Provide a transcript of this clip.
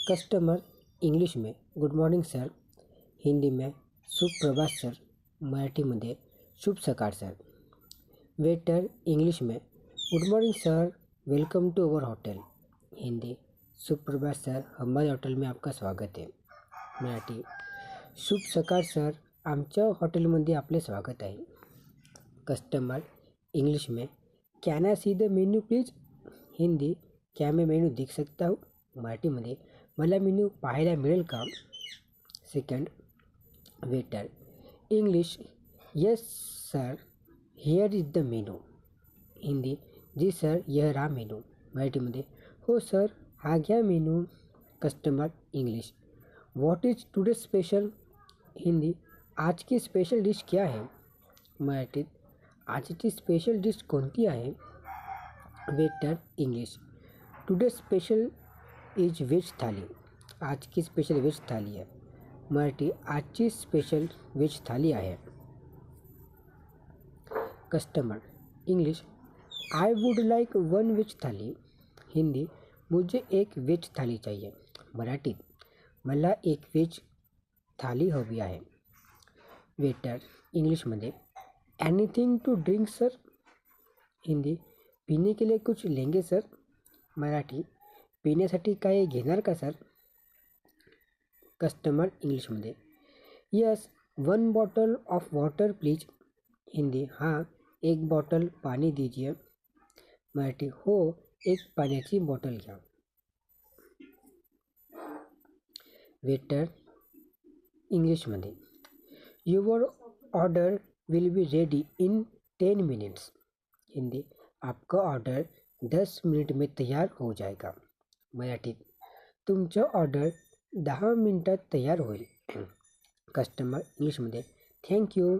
Customer English में good morning sir, Hindi में सुप्रभात सर, मराठीमध्ये शुभ सकाळ सर. वेटर इंग्लिश में good morning sir, welcome to our hotel, Hindi सुप्रभात सर, हमारे होटल में आपका स्वागत है. मराठी शुभ सकाळ सर, आमच्या हॉटेलमध्ये आपले स्वागत आहे. कस्टमर इंग्लिश में can I see the menu please, Hindi क्या मैं मेन्यू देख सकता हूँ, मराठीमध्ये मला मेन्यू पाहायला मिळेल का. Second waiter English yes sir, here is the menu, Hindi जी सर यह रहा मेनू, मराठीमध्ये हो सर हा घ्या menu. Customer English what is today special, Hindi आज की स्पेशल डिश क्या है, मराठीत आजची स्पेशल डिश कोणती आहे. Waiter English today special is veg thali, आज की स्पेशल वेज थाली आहे, मराठी आजची स्पेशल वेज थाली आहे. Customer English I would like one veg थाली, हिंदी मुझे एक वेज थाली चाहिए, मराठीत मला एक वेज थाली हवी आहे. वेटर इंग्लिशमध्ये anything to drink sir, Hindi पीने के लिए कुछ लेंगे सर, मराठी पिण्यासाठी काय घेणार का सर. कस्टमर इंग्लिशमध्ये yes one bottle of water please, Hindi हाँ एक बॉटल पानी दीजिए, मराठी हो एक पाण्याची बॉटल घ्या. वेटर इंग्लिशमध्ये your order will be ready in 10 minutes, Hindi आपका ऑर्डर 10 मिनट में तैयार हो जाएगा, मराठीत तुमचं ऑर्डर 10 मिनटात तयार होईल. कस्टमर इंग्लिशमध्ये थँक्यू